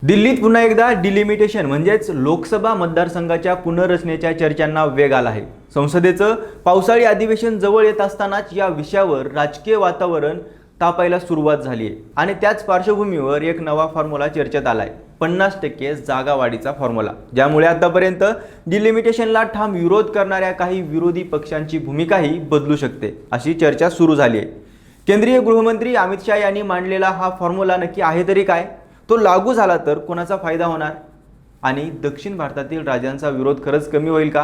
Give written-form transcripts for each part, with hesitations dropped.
दिल्लीत पुन्हा एकदा डिलिमिटेशन म्हणजेच लोकसभा मतदारसंघाच्या पुनर्रचनेच्या चर्चांना वेग आला आहे। संसदेचं पावसाळी अधिवेशन जवळ येत असतानाच या विषयावर राजकीय वातावरण तापायला सुरुवात झाली आहे आणि त्याच पार्श्वभूमीवर एक नवा फॉर्म्युला चर्चेत आलाय, 50% जागा वाढीचा फॉर्म्युला, ज्यामुळे आतापर्यंत डिलिमिटेशनला ठाम विरोध करणाऱ्या काही विरोधी पक्षांची भूमिकाही बदलू शकते अशी चर्चा सुरू झाली आहे। केंद्रीय गृहमंत्री अमित शाह यांनी मांडलेला हा फॉर्म्युला नक्की आहे तरी काय, तो लागू झाला तर कोणाचा फायदा होणार आणि दक्षिण भारतातील राज्यांचा विरोध खरंच कमी होईल का,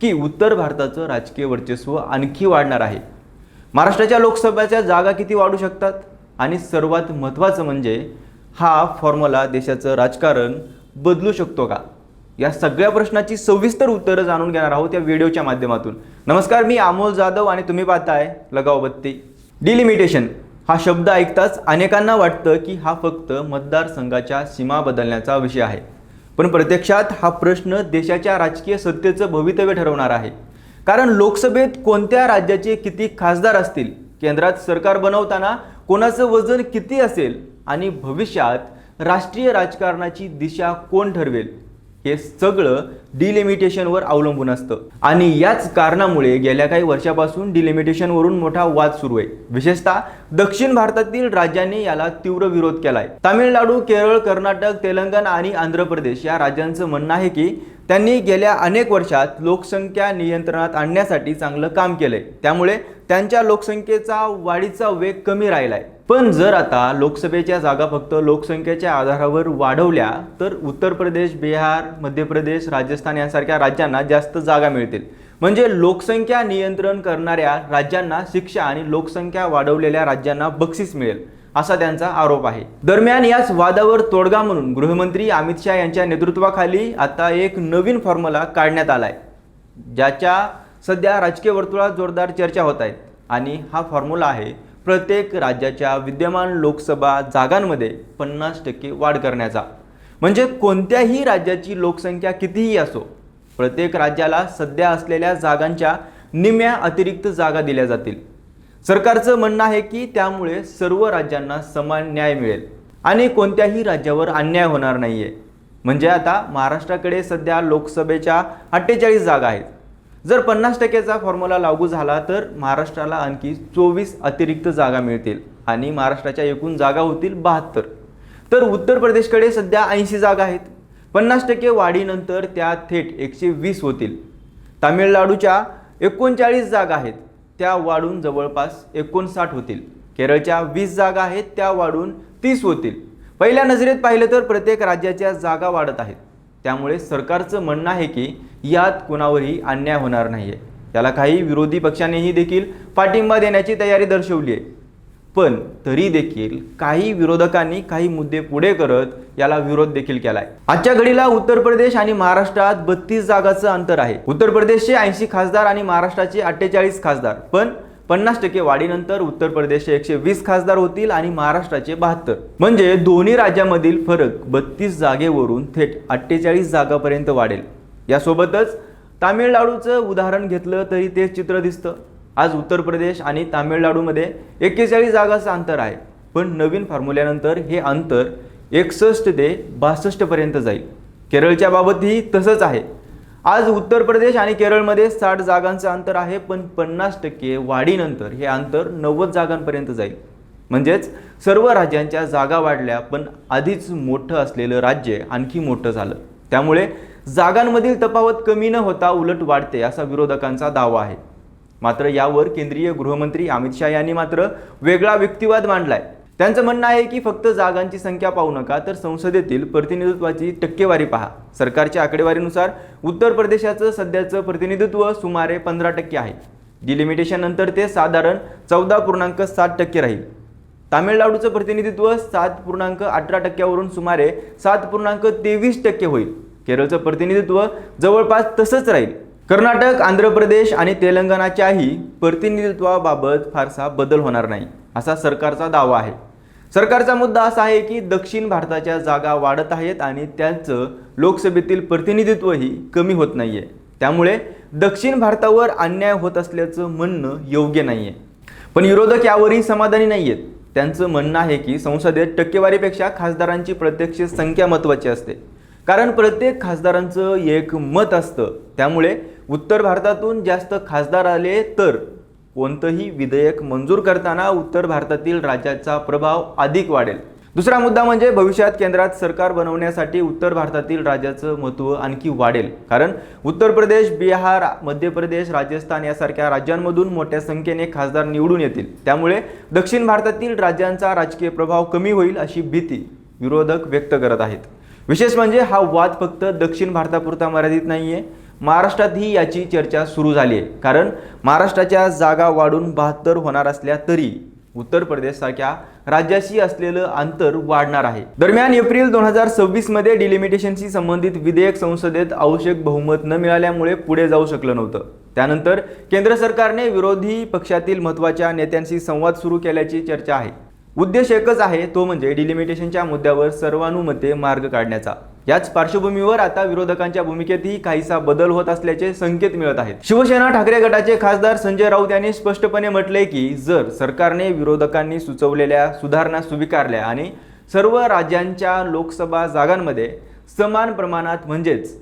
की उत्तर भारताचं राजकीय वर्चस्व आणखी वाढणार आहे? महाराष्ट्राच्या लोकसभेच्या जागा किती वाढू शकतात आणि सर्वात महत्त्वाचं म्हणजे हा फॉर्म्युला देशाचं राजकारण बदलू शकतो का? या सगळ्या प्रश्नाची सविस्तर उत्तरं जाणून घेणार आहोत या व्हिडिओच्या माध्यमातून। नमस्कार, मी अमोल जाधव आणि तुम्ही पाहताय लगाव बत्ती। डिलिमिटेशन हा शब्द ऐकताच अनेकांना वाटतं की हा फक्त मतदारसंघाच्या सीमा बदलण्याचा विषय आहे, पण प्रत्यक्षात हा प्रश्न देशाच्या राजकीय सत्तेचं भवितव्य ठरवणार आहे। कारण लोकसभेत कोणत्या राज्याचे किती खासदार असतील, केंद्रात सरकार बनवताना कोणाचं वजन किती असेल आणि भविष्यात राष्ट्रीय राजकारणाची दिशा कोण ठरवेल, हे सगळं डिलिमिटेशनवर अवलंबून असतं। आणि याच कारणामुळे गेल्या काही वर्षापासून डिलिमिटेशनवरून मोठा वाद सुरू आहे। विशेषतः दक्षिण भारतातील राज्यांनी याला तीव्र विरोध केलाय। तामिळनाडू, केरळ, कर्नाटक, तेलंगणा आणि आंध्र प्रदेश या राज्यांचं म्हणणं आहे की त्यांनी गेल्या अनेक वर्षात लोकसंख्या नियंत्रणात आणण्यासाठी चांगलं काम केलंय, त्यामुळे त्यांच्या लोकसंख्येचा वाढीचा वेग कमी राहिलाय। पण जर आता लोकसभेच्या जागा फक्त लोकसंख्येच्या आधारावर वाढवल्या तर उत्तर प्रदेश, बिहार, मध्य प्रदेश, राजस्थान यांसारख्या राज्यांना जास्त जागा मिळतील, म्हणजे लोकसंख्या नियंत्रण करणाऱ्या राज्यांना शिक्षा आणि लोकसंख्या वाढवलेल्या राज्यांना बक्षीस मिळेल असा त्यांचा आरोप आहे। दरम्यान याच वादावर तोडगा म्हणून गृहमंत्री अमित शाह यांच्या नेतृत्वाखाली आता एक नवीन फॉर्म्युला काढण्यात आलाय, ज्याच्या सध्या राजकीय वर्तुळात जोरदार चर्चा होत आहेत। आणि हा फॉर्म्युला आहे प्रत्येक राज्याच्या विद्यमान लोकसभा जागांमध्ये 50% वाढ करण्याचा। म्हणजे कोणत्याही राज्याची लोकसंख्या कितीही असो, प्रत्येक राज्याला सध्या असलेल्या जागांच्या निम्म्या अतिरिक्त जागा दिल्या जातील। सरकारचं म्हणणं आहे की त्यामुळे सर्व राज्यांना समान न्याय मिळेल आणि कोणत्याही राज्यावर अन्याय होणार नाहीये। म्हणजे आता महाराष्ट्राकडे सध्या लोकसभेच्या 48 जागा आहेत। जर 50%चा फॉर्म्युला लागू झाला तर महाराष्ट्राला आणखी 24 अतिरिक्त जागा मिळतील आणि महाराष्ट्राच्या एकूण जागा होतील 72। तर उत्तर प्रदेशकडे सध्या 80 जागा आहेत। 50% वाढीनंतर त्या थेट 120 होतील। तामिळनाडूच्या 39 जागा आहेत, त्या वाढून जवळपास 59 होतील। केरळच्या 20 जागा आहेत, त्या वाढून 30 होतील। पहिल्या नजरेत पाहिलं तर प्रत्येक राज्याच्या जागा वाढत आहेत, त्यामुळे सरकारचं म्हणणं आहे की यात कोणावरही अन्याय होणार नाहीये। याला काही विरोधी पक्षांनीही देखील पाठिंबा देण्याची तयारी दर्शवली आहे, पण तरी देखील काही विरोधकांनी काही मुद्दे पुढे करत याला विरोध देखील केलाय। आजच्या घडीला उत्तर प्रदेश आणि महाराष्ट्रात 32 जागांचं अंतर आहे। उत्तर प्रदेशचे 80 खासदार आणि महाराष्ट्राचे 48 खासदार, पण 50% वाढीनंतर उत्तर प्रदेशचे 120 खासदार होतील आणि महाराष्ट्राचे 72। म्हणजे दोन्ही राज्यांमधील फरक 32 जागेवरून थेट 48 जागांपर्यंत वाढेल। यासोबतच तामिळनाडूचं उदाहरण घेतलं तरी तेच चित्र दिसतं। आज उत्तर प्रदेश आणि तामिळनाडूमध्ये 41 जागांचं अंतर आहे, पण नवीन फॉर्म्युल्यानंतर हे अंतर 61 ते 62 पर्यंत जाईल। केरळच्या बाबतही तसंच आहे। आज उत्तर प्रदेश आणि केरळमध्ये 60 जागांचं अंतर आहे, पण 50% वाढीनंतर हे अंतर 90 जागांपर्यंत जाईल। म्हणजेच सर्व राज्यांच्या जागा वाढल्या, पण आधीच मोठं असलेलं राज्य आणखी मोठं झालं। त्यामुळे जागांमधील तफावत कमी न होता उलट वाढते असा विरोधकांचा दावा आहे। मात्र यावर केंद्रीय गृहमंत्री अमित शाह यांनी मात्र वेगळा युक्तिवाद मांडलाय। त्यांचं म्हणणं आहे की फक्त जागांची संख्या पाहू नका, तर संसदेतील प्रतिनिधित्वाची टक्केवारी पहा। सरकारच्या आकडेवारीनुसार उत्तर प्रदेशाचं सध्याचं प्रतिनिधित्व सुमारे 15% आहे। डिलिमिटेशन नंतर ते साधारण 14.7% राहील। तामिळनाडूचं प्रतिनिधित्व 7.18% वरून सुमारे 7.23% होईल। केरळचं प्रतिनिधित्व जवळपास तसंच राहील। कर्नाटक, आंध्र प्रदेश आणि तेलंगणाच्याही प्रतिनिधित्वाबाबत फारसा बदल होणार नाही असा सरकारचा दावा आहे। सरकारचा मुद्दा असा आहे की दक्षिण भारताच्या जागा वाढत आहेत आणि त्यांचं लोकसभेतील प्रतिनिधित्वही कमी होत नाहीये, त्यामुळे दक्षिण भारतावर अन्याय होत असल्याचं म्हणणं योग्य नाहीये। पण विरोधक यावरही समाधानी नाहीयेत। त्यांचं म्हणणं आहे की संसदेत टक्केवारीपेक्षा खासदारांची प्रत्यक्ष संख्या महत्त्वाची असते, कारण प्रत्येक खासदारांचं एक मत असतं. त्यामुळे उत्तर भारतातून जास्त खासदार आले तर कोणतंही विधेयक मंजूर करताना उत्तर भारतातील राज्याचा प्रभाव अधिक वाढेल. दुसरा मुद्दा म्हणजे भविष्यात केंद्रात सरकार बनवण्यासाठी उत्तर भारतातील राज्याचं महत्त्व आणखी वाढेल, कारण उत्तर प्रदेश, बिहार, मध्य प्रदेश, राजस्थान यासारख्या राज्यांमधून मोठ्या संख्येने खासदार निवडून येतील. त्यामुळे दक्षिण भारतातील राज्यांचा राजकीय प्रभाव कमी होईल अशी भीती विरोधक व्यक्त करत आहेत. विशेष म्हणजे हा वाद फक्त दक्षिण भारतापुरता मर्यादित नाहीये, महाराष्ट्रातही याची चर्चा सुरू झाली आहे. कारण महाराष्ट्राच्या जागा वाढून 72 होणार असल्या तरी उत्तर प्रदेशसारख्या राज्याशी असलेलं अंतर वाढणार आहे. दरम्यान एप्रिल 2026 मध्ये डिलिमिटेशनशी संबंधित विधेयक संसदेत आवश्यक बहुमत न मिळाल्यामुळे पुढे जाऊ शकलं नव्हतं. त्यानंतर केंद्र सरकारने विरोधी पक्षातील महत्त्वाच्या नेत्यांशी संवाद सुरू केल्याची चर्चा आहे. उद्देश एकच आहे, तो म्हणजे डिलिमिटेशनच्या मुद्द्यावर सर्वानुमते मार्ग काढण्याचा. याच पार्श्वभूमीवर आता विरोधकांच्या भूमिकेतही काहीसा बदल होत असल्याचे संकेत मिळत आहेत. शिवसेना ठाकरे गटाचे खासदार संजय राऊत यांनी स्पष्टपणे म्हटले की जर सरकारने विरोधकांनी सुचवलेल्या सुधारणा स्वीकारल्या आणि सर्व राज्यांच्या लोकसभा जागांमध्ये समान प्रमाणात म्हणजेच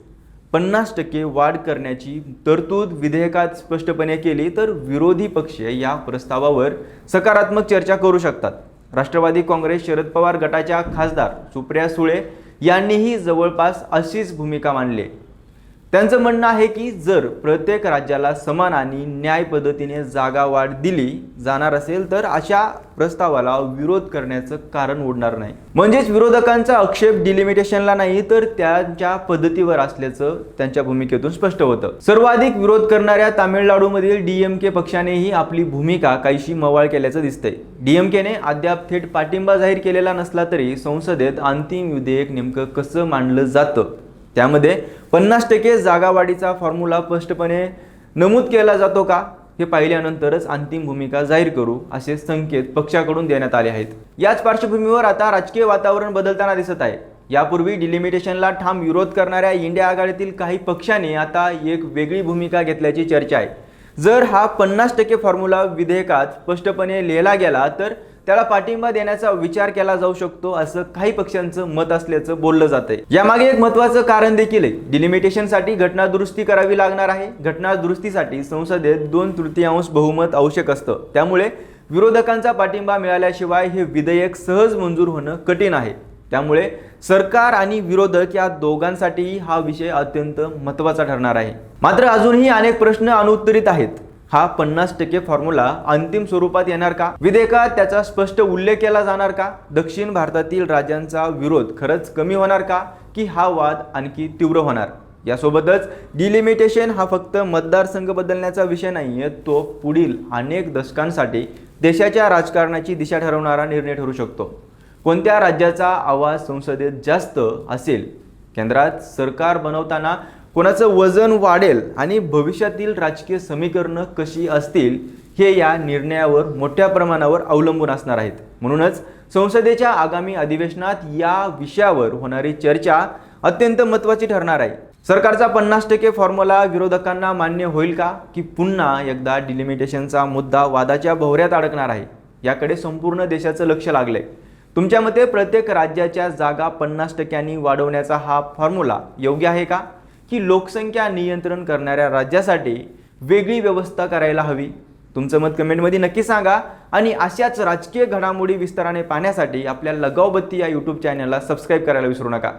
50% वाढ करण्याची तरतूद विधेयकात स्पष्टपणे केली तर विरोधी पक्ष या प्रस्तावावर सकारात्मक चर्चा करू शकतात. राष्ट्रवादी काँग्रेस शरद पवार गटाच्या खासदार सुप्रिया सुळे यांनीही जवळपास अशीच भूमिका मांडली. त्यांचं म्हणणं आहे की जर प्रत्येक राज्याला समान आणि न्याय पद्धतीने जागा वाढ दिली जाणार असेल तर अशा प्रस्तावाला विरोध करण्याचं कारण उरणार नाही. म्हणजेच विरोधकांचा आक्षेप डिलिमिटेशनला नाही तर त्यांच्या पद्धतीवर असल्याचं त्यांच्या भूमिकेतून स्पष्ट होतं. सर्वाधिक विरोध करणाऱ्या तामिळनाडूमधील DMK पक्षानेही आपली भूमिका काहीशी मवाळ केल्याचं दिसतंय. DMKने अद्याप थेट पाठिंबा जाहीर केलेला नसला तरी संसदेत अंतिम विधेयक नेमकं कसं मांडलं जातं त्यामध्ये 50% जागावाढीचा फॉर्म्युला स्पष्टपणे नमूद केला जातो का हे पाहिल्यानंतरच अंतिम भूमिका जाहीर करू असे संकेत पक्षाकडून देण्यात आले आहेत. याच पार्श्वभूमीवर आता राजकीय वातावरण बदलताना दिसत आहे. यापूर्वी डिलिमिटेशनला ठाम विरोध करणाऱ्या इंडिया आघाडीतील काही पक्षांनी आता एक वेगळी भूमिका घेतल्याची चर्चा आहे. जर हा 50% फॉर्म्युला विधेयकात स्पष्टपणे लिहिला गेला तर त्याला पाठिंबा देण्याचा विचार केला जाऊ शकतो असं काही पक्षांचं मत असल्याचं बोललं जातंय. यामागे एक महत्त्वाचं कारण देखील आहे. डिलिमिटेशनसाठी घटना दुरुस्ती करावी लागणार आहे. घटना दुरुस्तीसाठी संसदेत 2/3 बहुमत आवश्यक असतं. त्यामुळे विरोधकांचा पाठिंबा मिळाल्याशिवाय हे विधेयक सहज मंजूर होणं कठीण आहे. त्यामुळे सरकार आणि विरोधक या दोघांसाठीही हा विषय अत्यंत महत्त्वाचा ठरणार आहे. मात्र अजूनही अनेक प्रश्न अनुत्तरित आहेत. हा 50% फॉर्म्युला अंतिम स्वरूपात येणार का? विधेयकात त्याचा स्पष्ट उल्लेख केला जाणार का? दक्षिण भारतातील राज्यांचा विरोध खरंच कमी होणार का की हा वाद आणखी तीव्र होणार? यासोबतच डिलिमिटेशन हा फक्त मतदारसंघ बदलण्याचा विषय नाहीये, तो पुढील अनेक दशकांसाठी देशाच्या राजकारणाची दिशा ठरवणारा निर्णय ठरू शकतो. कोणत्या राज्याचा आवाज संसदेत जास्त असेल, केंद्रात सरकार बनवताना कोणाचं वजन वाढेल आणि भविष्यातील राजकीय समीकरणं कशी असतील हे या निर्णयावर मोठ्या प्रमाणावर अवलंबून असणार आहेत. म्हणूनच संसदेच्या आगामी अधिवेशनात या विषयावर होणारी चर्चा अत्यंत महत्त्वाची ठरणार आहे. सरकारचा 50% फॉर्म्युला विरोधकांना मान्य होईल का की पुन्हा एकदा डिलिमिटेशनचा मुद्दा वादाच्या भोवऱ्यात अडकणार आहे? याकडे संपूर्ण देशाचं लक्ष लागलंय. तुमच्या मते प्रत्येक राज्याच्या जागा 50% वाढवण्याचा हा फॉर्म्युला योग्य आहे का की लोकसंख्या नियंत्रण करणाऱ्या राज्यासाठी वेगळी व्यवस्था करायला हवी? तुमचं मत कमेंटमध्ये नक्की सांगा आणि अशाच राजकीय घडामोडी विस्ताराने पाहण्यासाठी आपल्या लगावबत्ती या YouTube चॅनलला सबस्क्राईब करायला विसरू नका.